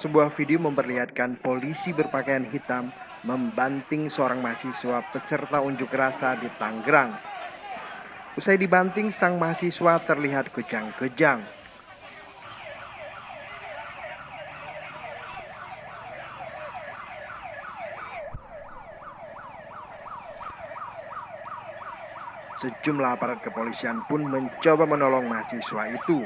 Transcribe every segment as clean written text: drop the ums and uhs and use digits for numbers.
Sebuah video memperlihatkan polisi berpakaian hitam membanting seorang mahasiswa peserta unjuk rasa di Tangerang. Usai dibanting, sang mahasiswa terlihat kejang-kejang. Sejumlah aparat kepolisian pun mencoba menolong mahasiswa itu.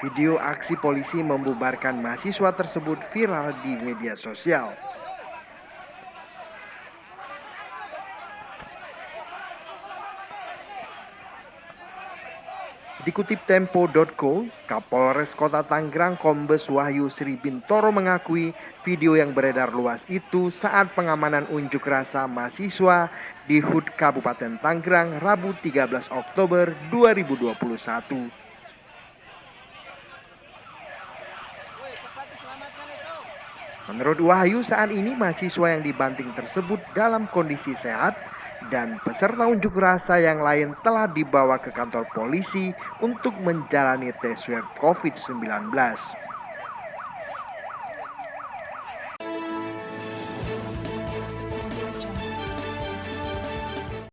Video aksi polisi membubarkan mahasiswa tersebut viral di media sosial. Dikutip Tempo.co, Kapolres Kota Tangerang Kombes Wahyu Sri Bintoro mengakui video yang beredar luas itu saat pengamanan unjuk rasa mahasiswa di HUT Kabupaten Tangerang Rabu 13 Oktober 2021. Menurut Wahyu, saat ini mahasiswa yang dibanting tersebut dalam kondisi sehat dan peserta unjuk rasa yang lain telah dibawa ke kantor polisi untuk menjalani tes swab COVID-19.